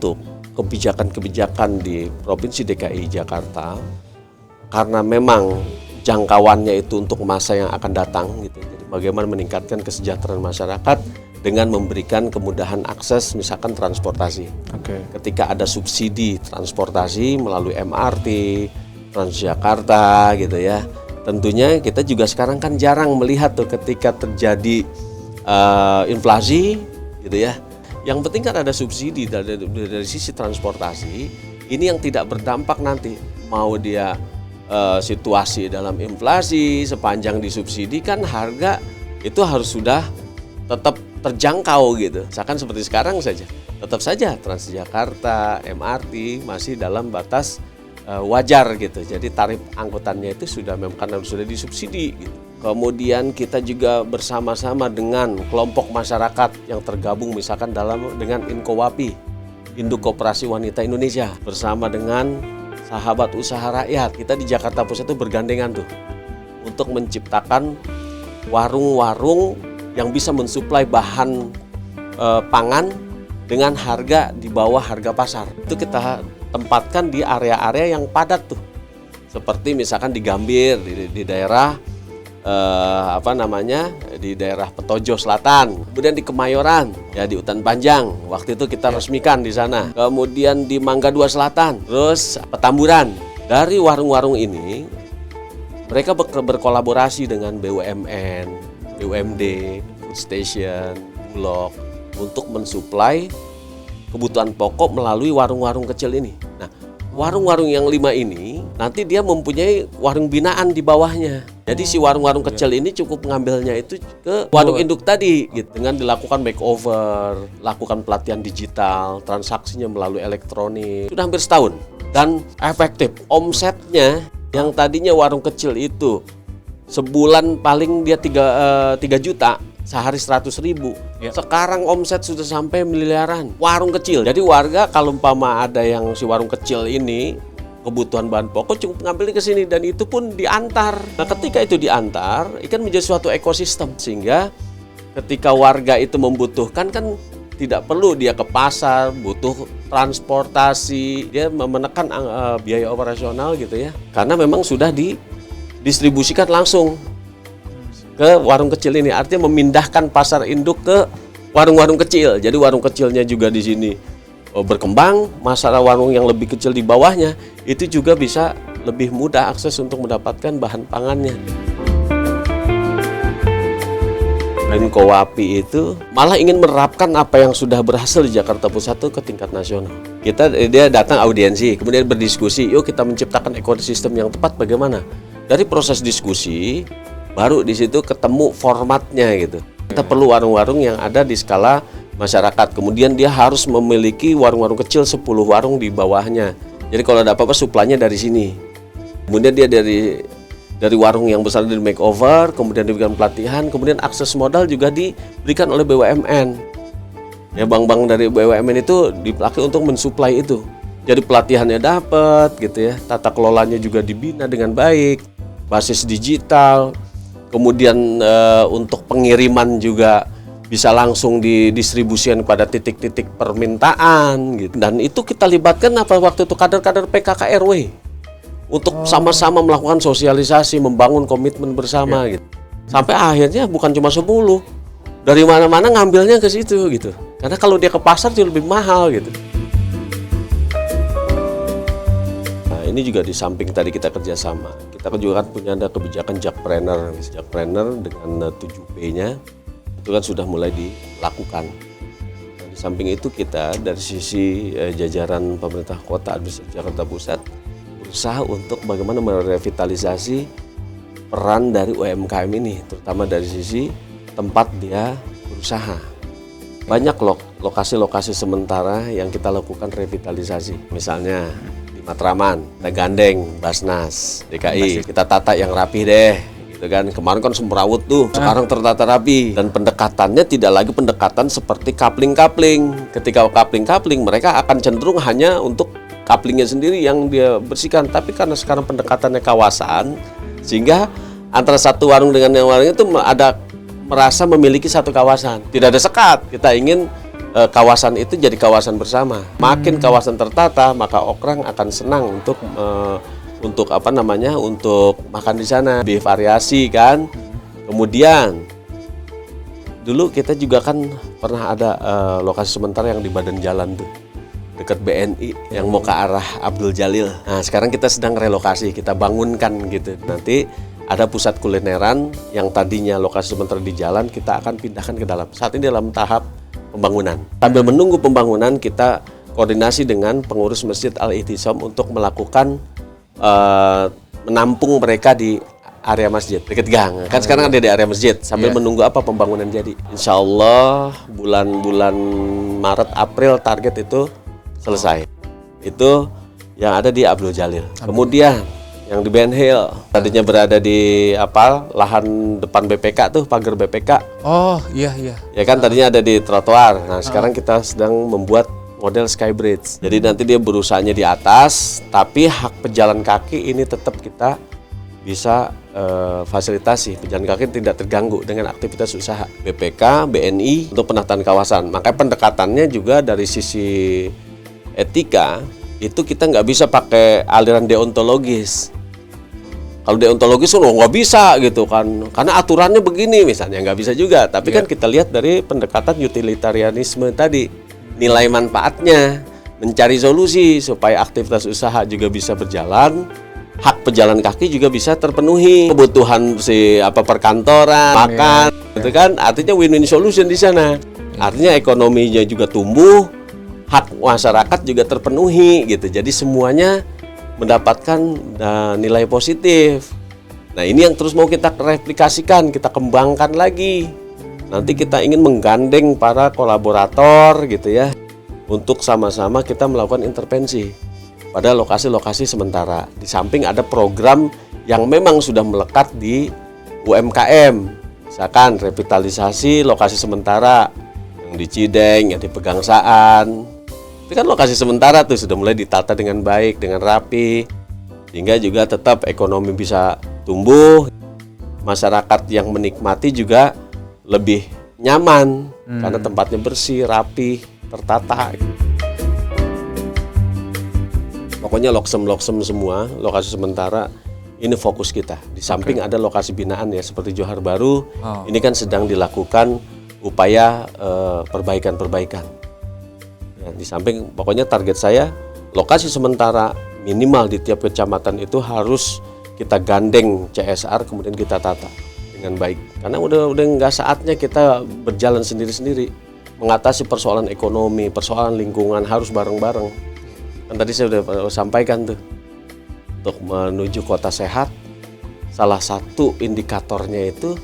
untuk kebijakan-kebijakan di Provinsi DKI Jakarta, karena memang jangkauannya itu untuk masa yang akan datang gitu. Jadi bagaimana meningkatkan kesejahteraan masyarakat dengan memberikan kemudahan akses misalkan transportasi. Ketika ada subsidi transportasi melalui MRT, Transjakarta gitu ya. Tentunya kita juga sekarang kan jarang melihat tuh ketika terjadi inflasi gitu ya. Yang penting kan ada subsidi dari sisi transportasi. Ini yang tidak berdampak nanti mau dia situasi dalam inflasi, sepanjang disubsidi kan harga itu harus sudah tetap terjangkau gitu. Misalkan seperti sekarang saja, tetap saja Transjakarta, MRT masih dalam batas wajar gitu. Jadi tarif angkutannya itu sudah memang karena sudah disubsidi gitu. Kemudian kita juga bersama-sama dengan kelompok masyarakat yang tergabung misalkan dengan Inkowapi, Induk Koperasi Wanita Indonesia, bersama dengan Sahabat Usaha Rakyat. Kita di Jakarta Pusat itu bergandengan tuh untuk menciptakan warung-warung yang bisa mensuplai bahan pangan dengan harga di bawah harga pasar. Itu kita tempatkan di area-area yang padat tuh. Seperti misalkan di Gambir, di daerah di daerah Petojo Selatan, kemudian di Kemayoran, ya di Utan Panjang. Waktu itu kita resmikan di sana. Kemudian di Mangga 2 Selatan, terus Petamburan. Dari warung-warung ini mereka berkolaborasi dengan BUMN, BUMD, Food Station, Bulog untuk mensuplai kebutuhan pokok melalui warung-warung kecil ini. Nah, warung-warung yang 5 ini nanti dia mempunyai warung binaan di bawahnya. Jadi si warung-warung kecil ini cukup mengambilnya itu ke warung induk tadi gitu, dengan dilakukan makeover, lakukan pelatihan digital, transaksinya melalui elektronik. Sudah hampir setahun dan efektif. Omsetnya yang tadinya warung kecil itu sebulan paling dia 3 juta, sehari 100.000. Sekarang omset sudah sampai miliaran. Warung kecil. Jadi warga kalau umpama ada yang si warung kecil ini kebutuhan bahan pokok cukup ngambil ke sini dan itu pun diantar. Nah, ketika itu diantar, ikan menjadi suatu ekosistem sehingga ketika warga itu membutuhkan kan tidak perlu dia ke pasar, butuh transportasi, dia menekan biaya operasional gitu ya. Karena memang sudah didistribusikan langsung ke warung kecil ini, artinya memindahkan pasar induk ke warung-warung kecil. Jadi warung kecilnya juga di sini berkembang, masalah warung yang lebih kecil di bawahnya itu juga bisa lebih mudah akses untuk mendapatkan bahan pangannya. Inkowapi itu malah ingin menerapkan apa yang sudah berhasil di Jakarta Pusat itu ke tingkat nasional. Dia datang audiensi, kemudian berdiskusi, yuk kita menciptakan ekosistem yang tepat bagaimana. Dari proses diskusi baru di situ ketemu formatnya gitu. Kita perlu warung-warung yang ada di skala masyarakat. Kemudian dia harus memiliki warung-warung kecil 10 warung di bawahnya. Jadi kalau ada apa-apa suplainya dari sini. Kemudian dia dari warung yang besar di makeover, kemudian diberikan pelatihan, kemudian akses modal juga diberikan oleh BUMN. Ya bank-bank dari BUMN itu dipakai untuk mensuplai itu. Jadi pelatihannya dapat gitu ya. Tata kelolanya juga dibina dengan baik. Basis digital. Kemudian untuk pengiriman juga bisa langsung didistribusikan pada titik-titik permintaan gitu. Dan itu kita libatkan waktu itu kader-kader PKK RW untuk sama-sama melakukan sosialisasi, membangun komitmen bersama gitu. Sampai akhirnya bukan cuma 10, dari mana-mana ngambilnya ke situ gitu. Karena kalau dia ke pasar itu lebih mahal gitu. Nah, ini juga di samping tadi kita kerjasama. Kita juga kan punya ada kebijakan Jakpreneur dengan 7P-nya. Itu kan sudah mulai dilakukan. Nah, di samping itu kita dari sisi jajaran pemerintah kota administrasi Jakarta Pusat berusaha untuk bagaimana merevitalisasi peran dari UMKM ini, terutama dari sisi tempat dia berusaha. Banyak lokasi-lokasi sementara yang kita lakukan revitalisasi. Misalnya di Matraman, kita gandeng Basnas DKI, kita tata yang rapi deh. Kan kemarin kan semrawut tuh, sekarang tertata rapi dan pendekatannya tidak lagi pendekatan seperti kapling-kapling. Ketika kapling-kapling mereka akan cenderung hanya untuk kaplingnya sendiri yang dia bersihkan, tapi karena sekarang pendekatannya kawasan sehingga antara satu warung dengan yang warung itu ada merasa memiliki satu kawasan. Tidak ada sekat. Kita ingin kawasan itu jadi kawasan bersama. Makin kawasan tertata, maka orang akan senang untuk untuk makan di sana. Lebih variasi kan. Kemudian dulu kita juga kan pernah ada lokasi sementara yang di badan jalan tuh, dekat BNI yang mau ke arah Abdul Jalil. Nah, sekarang kita sedang relokasi, kita bangunkan gitu. Nanti ada pusat kulineran yang tadinya lokasi sementara di jalan, kita akan pindahkan ke dalam. Saat ini dalam tahap pembangunan. Sambil menunggu pembangunan, kita koordinasi dengan pengurus Masjid Al-Ihtisam untuk melakukan menampung mereka di area masjid dekat gang. Kan sekarang ada di area masjid sambil menunggu apa pembangunan jadi. Insya Allah bulan-bulan Maret April target itu selesai. Itu yang ada di Abdul Jalil. Kemudian yang di Ben Hill tadinya berada di lahan depan BPK tuh, pagar BPK. Oh iya. Ya kan tadinya ada di trotoar. Nah sekarang kita sedang membuat model skybridge. Jadi nanti dia berusahanya di atas, tapi hak pejalan kaki ini tetap kita bisa fasilitasi. Pejalan kaki tidak terganggu dengan aktivitas usaha BPK, BNI untuk penataan kawasan. Makanya pendekatannya juga dari sisi etika itu kita nggak bisa pakai aliran deontologis. Kalau deontologis nggak bisa gitu kan, karena aturannya begini misalnya, nggak bisa juga. Tapi kan kita lihat dari pendekatan utilitarianisme tadi, nilai manfaatnya, mencari solusi supaya aktivitas usaha juga bisa berjalan. Hak pejalan kaki juga bisa terpenuhi, kebutuhan perkantoran, makan, gitu kan? Artinya win-win solution di sana. Artinya ekonominya juga tumbuh, hak masyarakat juga terpenuhi, gitu. Jadi semuanya mendapatkan nilai positif. Nah ini yang terus mau kita replikasikan, kita kembangkan lagi. Nanti kita ingin menggandeng para kolaborator, gitu ya, untuk sama-sama kita melakukan intervensi pada lokasi-lokasi sementara. Di samping ada program yang memang sudah melekat di UMKM, misalkan revitalisasi lokasi sementara yang di Cideng, yang di Pegangsaan. Itu kan lokasi sementara tuh sudah mulai ditata dengan baik, dengan rapi, sehingga juga tetap ekonomi bisa tumbuh, masyarakat yang menikmati juga lebih nyaman karena tempatnya bersih, rapi, tertata. Pokoknya loksem semua, lokasi sementara ini fokus kita. Di samping ada lokasi binaan ya seperti Johar Baru, ini kan sedang dilakukan upaya perbaikan. Ya, di samping pokoknya target saya lokasi sementara minimal di tiap kecamatan itu harus kita gandeng CSR kemudian kita tata dengan baik. Karena udah nggak saatnya kita berjalan sendiri-sendiri mengatasi persoalan ekonomi, persoalan lingkungan harus bareng-bareng. Kan tadi saya sudah sampaikan tuh, untuk menuju kota sehat salah satu indikatornya itu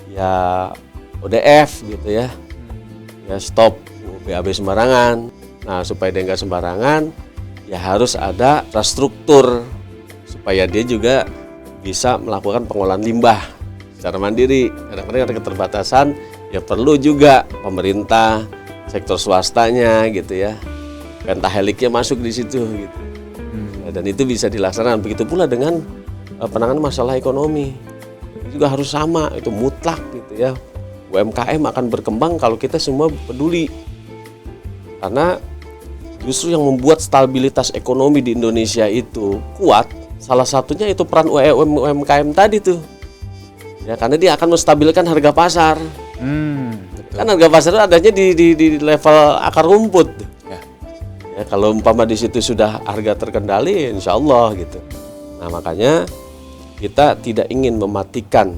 ya ODF gitu ya, stop BAB sembarangan. Nah supaya dia nggak sembarangan ya harus ada infrastruktur supaya dia juga bisa melakukan pengolahan limbah secara mandiri. Kadang-kadang ada keterbatasan, ya perlu juga pemerintah, sektor swastanya gitu ya, pentaheliknya masuk di situ gitu. Dan itu bisa dilaksanakan. Begitu pula dengan penanganan masalah ekonomi. Itu juga harus sama, itu mutlak gitu ya. UMKM akan berkembang kalau kita semua peduli. Karena justru yang membuat stabilitas ekonomi di Indonesia itu kuat, salah satunya itu peran UMKM tadi tuh. Ya, karena dia akan menstabilkan harga pasar. Kan harga pasar itu adanya di level akar rumput. Ya, kalau umpama di situ sudah harga terkendali, insya Allah gitu. Nah makanya kita tidak ingin mematikan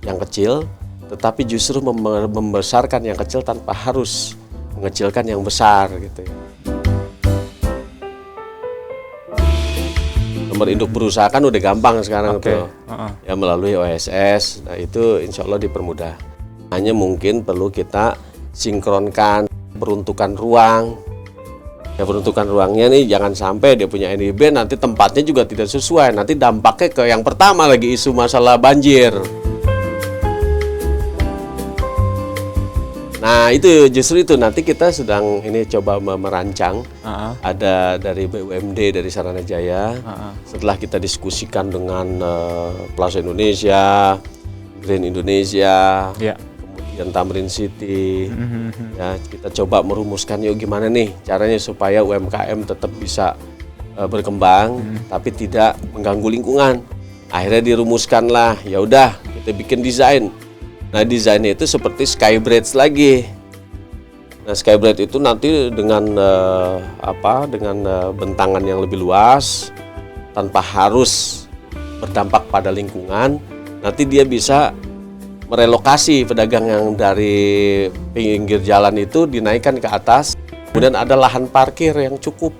yang kecil, tetapi justru membesarkan yang kecil tanpa harus mengecilkan yang besar gitu ya. Nomor induk berusaha kan udah gampang sekarang tuh, ya melalui OSS. Nah itu insya Allah dipermudah. Hanya mungkin perlu kita sinkronkan peruntukan ruang. Ya peruntukan ruangnya nih jangan sampai dia punya NIB nanti tempatnya juga tidak sesuai. Nanti dampaknya ke yang pertama lagi isu masalah banjir. Nah itu justru itu nanti kita sedang ini coba merancang. Ada dari BUMD dari Saranajaya. Setelah kita diskusikan dengan Plaza Indonesia, Green Indonesia, kemudian Tamrin City. Ya, kita coba merumuskan yuk gimana nih caranya supaya UMKM tetap bisa berkembang tapi tidak mengganggu lingkungan. Akhirnya dirumuskanlah, ya udah kita bikin desain. Nah, desainnya itu seperti Skybridge lagi. Nah, Skybridge itu nanti dengan bentangan yang lebih luas tanpa harus berdampak pada lingkungan. Nanti dia bisa merelokasi pedagang yang dari pinggir jalan itu dinaikkan ke atas. Kemudian ada lahan parkir yang cukup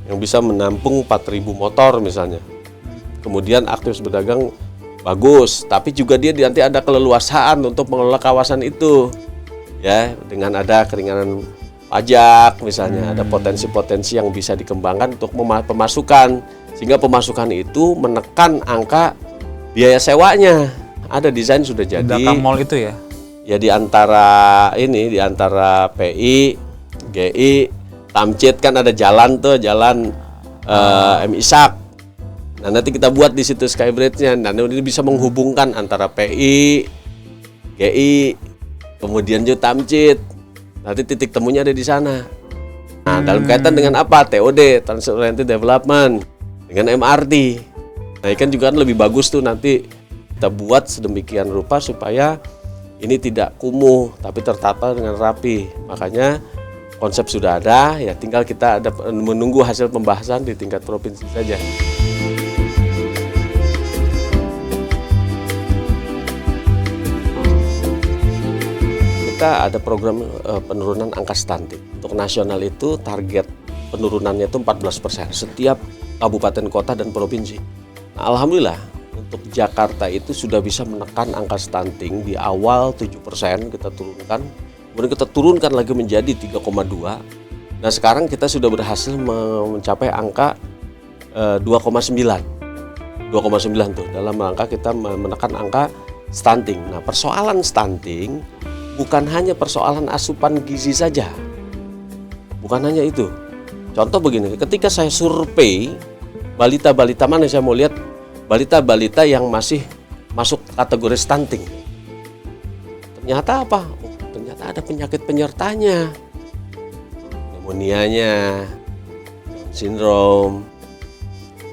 yang bisa menampung 4.000 motor misalnya. Kemudian aktivitas berdagang bagus, tapi juga dia nanti ada keleluasaan untuk mengelola kawasan itu. Ya, dengan ada keringanan pajak misalnya, ada potensi-potensi yang bisa dikembangkan untuk pemasukan, sehingga pemasukan itu menekan angka biaya sewanya. Ada desain sudah jadi. Belakang mall itu ya? Ya, di antara PI, GI, Tamcit kan ada jalan tuh, jalan M. Ishak. Nah, nanti kita buat di situ Skybridge-nya. Nah, ini bisa menghubungkan antara PI, GI, kemudian juga Tamcit. Nanti titik temunya ada di sana. Nah, dalam kaitan dengan apa? TOD, Transit Oriented Development, dengan MRT. Nah, kan juga lebih bagus tuh nanti kita buat sedemikian rupa supaya ini tidak kumuh tapi tertata dengan rapi. Makanya konsep sudah ada, ya tinggal kita menunggu hasil pembahasan di tingkat provinsi saja. Kita ada program penurunan angka stunting. Untuk nasional itu target penurunannya itu 14% setiap kabupaten kota dan provinsi. Nah, alhamdulillah untuk Jakarta itu sudah bisa menekan angka stunting di awal 7% kita turunkan. Kemudian kita turunkan lagi menjadi 3,2. Nah, sekarang kita sudah berhasil mencapai angka 2,9. 2,9 tuh dalam rangka kita menekan angka stunting. Nah, persoalan stunting bukan hanya persoalan asupan gizi saja. Bukan hanya itu. Contoh begini, ketika saya survei balita-balita mana saya mau lihat balita-balita yang masih masuk kategori stunting. Ternyata apa? Oh, ternyata ada penyakit penyertanya. Pneumonia-nya, sindrom.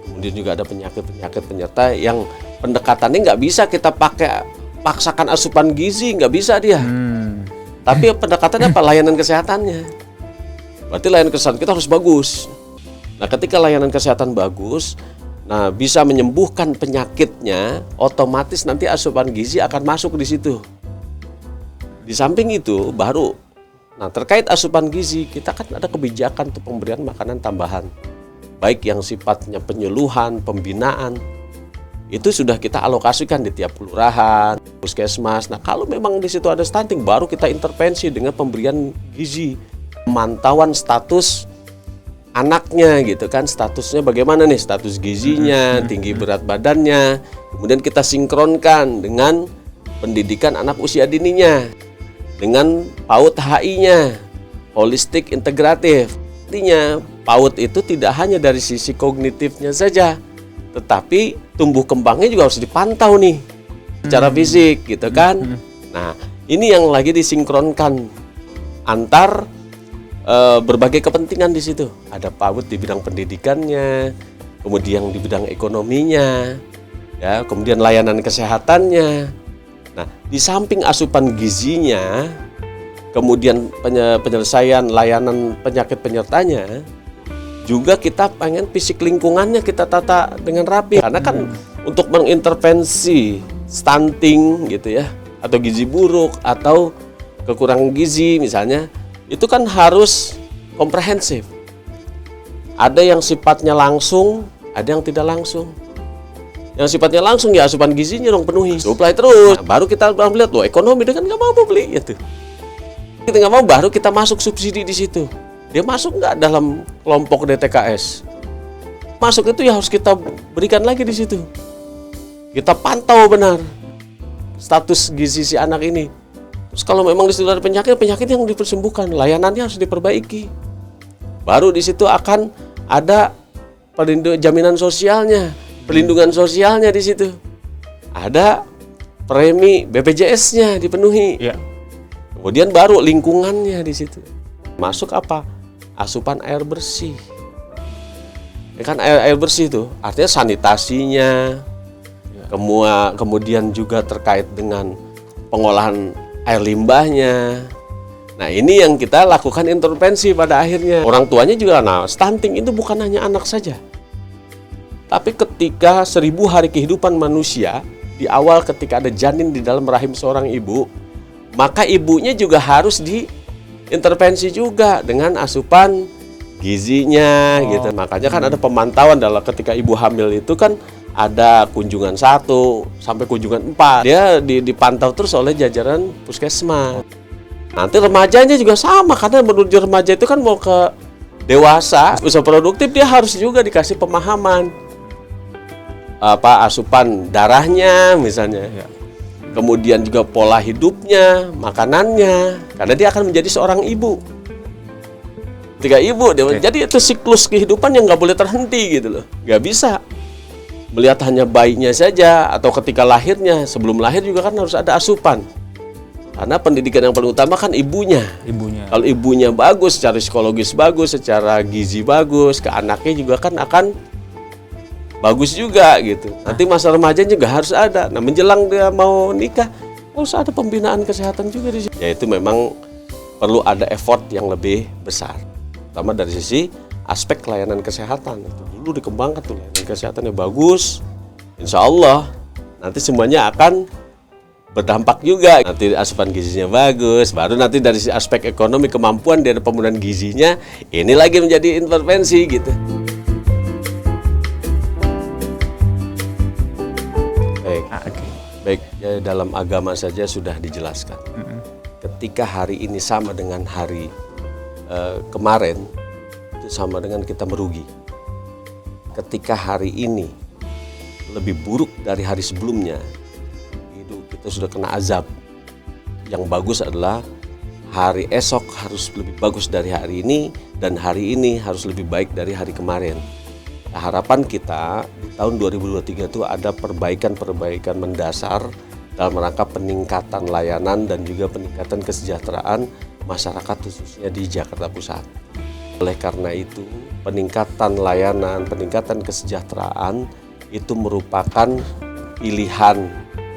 Kemudian juga ada penyakit-penyakit penyerta yang pendekatannya nggak bisa kita paksakan asupan gizi, nggak bisa dia. Tapi pendekatannya apa? Layanan kesehatannya. Berarti layanan kesehatan kita harus bagus. Nah, ketika layanan kesehatan bagus, nah bisa menyembuhkan penyakitnya, otomatis nanti asupan gizi akan masuk di situ. Di samping itu baru, nah terkait asupan gizi kita kan ada kebijakan untuk pemberian makanan tambahan, baik yang sifatnya penyuluhan, pembinaan. Itu sudah kita alokasikan di tiap kelurahan, puskesmas. Nah, kalau memang di situ ada stunting, baru kita intervensi dengan pemberian gizi, pemantauan status anaknya gitu kan, statusnya bagaimana nih, status gizinya, tinggi berat badannya. Kemudian kita sinkronkan dengan pendidikan anak usia dininya, dengan PAUD HI-nya, holistik integratif. Artinya PAUD itu tidak hanya dari sisi kognitifnya saja, tetapi tumbuh kembangnya juga harus dipantau nih secara fisik gitu kan. Nah, ini yang lagi disinkronkan antar berbagai kepentingan di situ. Ada PAUD di bidang pendidikannya, kemudian di bidang ekonominya, ya, kemudian layanan kesehatannya. Nah, di samping asupan gizinya, kemudian penyelesaian layanan penyakit penyertanya, juga kita pengen fisik lingkungannya kita tata dengan rapi. Karena kan untuk mengintervensi stunting gitu ya, atau gizi buruk atau kekurangan gizi misalnya, itu kan harus komprehensif. Ada yang sifatnya langsung, ada yang tidak langsung. Yang sifatnya langsung ya asupan gizinya dong penuhi, supply terus. Nah, baru kita lihat loh ekonomi dia kan nggak mau beli gitu. Kita nggak mau, baru kita masuk subsidi di situ. Dia masuk nggak dalam kelompok DTKS? Masuk itu ya harus kita berikan lagi di situ. Kita pantau benar status gizi si anak ini. Terus kalau memang di situ ada penyakit yang disembuhkan, layanannya harus diperbaiki. Baru di situ akan ada jaminan sosialnya, perlindungan sosialnya di situ. Ada premi BPJS-nya dipenuhi. Ya. Kemudian baru lingkungannya di situ. Masuk apa? Asupan air bersih. Ya kan air bersih itu artinya sanitasinya, kemudian juga terkait dengan pengolahan air limbahnya. Nah ini yang kita lakukan intervensi pada akhirnya. Orang tuanya juga, stunting itu bukan hanya anak saja. Tapi ketika 1000 hari kehidupan manusia, di awal ketika ada janin di dalam rahim seorang ibu, maka ibunya juga harus diintervensi juga dengan asupan gizinya gitu. Makanya kan ada pemantauan dalam ketika ibu hamil itu kan ada kunjungan 1 sampai kunjungan 4. Dia dipantau terus oleh jajaran puskesmas. Nanti remajanya juga sama, karena menuju remaja itu kan mau ke dewasa, usia produktif, dia harus juga dikasih pemahaman asupan darahnya misalnya. Kemudian juga pola hidupnya, makanannya, karena dia akan menjadi seorang ibu. Ketika ibu, jadi itu siklus kehidupan yang nggak boleh terhenti gitu loh. Nggak bisa melihat hanya bayinya saja, atau ketika lahirnya, sebelum lahir juga kan harus ada asupan. Karena pendidikan yang paling utama kan ibunya. Kalau ibunya bagus, secara psikologis bagus, secara gizi bagus, ke anaknya juga kan akan bagus juga gitu. Nanti masa remaja juga harus ada. Nah menjelang dia mau nikah, harus ada pembinaan kesehatan juga di sini. Ya itu memang perlu ada effort yang lebih besar. Pertama dari sisi aspek layanan kesehatan. Itu dulu dikembangkan tuh layanan kesehatannya bagus. Insya Allah nanti semuanya akan berdampak juga. Nanti asupan gizinya bagus, baru nanti dari aspek ekonomi, kemampuan dari pembunuhan gizinya, ini lagi menjadi intervensi gitu. Baik, ya, dalam agama saja sudah dijelaskan. Ketika hari ini sama dengan hari kemarin, itu sama dengan kita merugi. Ketika hari ini lebih buruk dari hari sebelumnya, kita sudah kena azab. Yang bagus adalah hari esok harus lebih bagus dari hari ini, dan hari ini harus lebih baik dari hari kemarin. Nah, harapan kita di tahun 2023 itu ada perbaikan mendasar dalam rangka peningkatan layanan dan juga peningkatan kesejahteraan masyarakat khususnya di Jakarta Pusat. Oleh karena itu, peningkatan layanan, peningkatan kesejahteraan itu merupakan pilihan.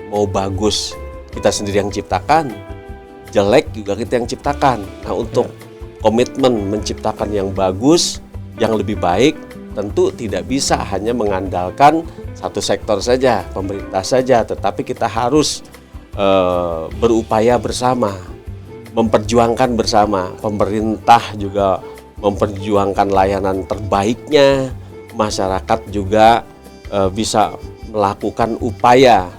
Mau bagus kita sendiri yang ciptakan, jelek juga kita yang ciptakan. Nah untuk komitmen menciptakan yang bagus, yang lebih baik, tentu tidak bisa hanya mengandalkan satu sektor saja, pemerintah saja, tetapi kita harus berupaya bersama, memperjuangkan bersama. Pemerintah juga memperjuangkan layanan terbaiknya, masyarakat juga bisa melakukan upaya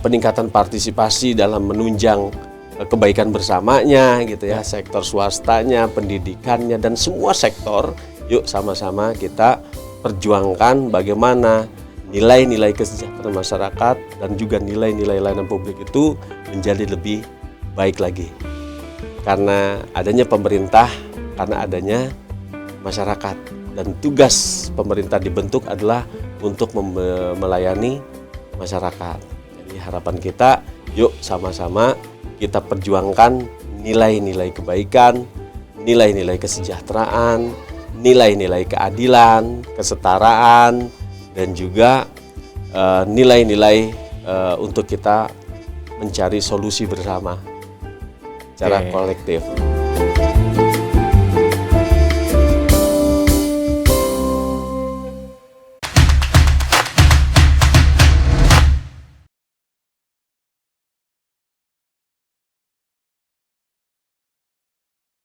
peningkatan partisipasi dalam menunjang kebaikan bersamanya gitu ya, sektor swastanya, pendidikannya, dan semua sektor. Yuk sama-sama kita perjuangkan bagaimana nilai-nilai kesejahteraan masyarakat dan juga nilai-nilai layanan publik itu menjadi lebih baik lagi. Karena adanya pemerintah, karena adanya masyarakat, dan tugas pemerintah dibentuk adalah untuk melayani masyarakat. Harapan kita, yuk sama-sama kita perjuangkan nilai-nilai kebaikan, nilai-nilai kesejahteraan, nilai-nilai keadilan, kesetaraan, dan juga nilai-nilai untuk kita mencari solusi bersama secara kolektif.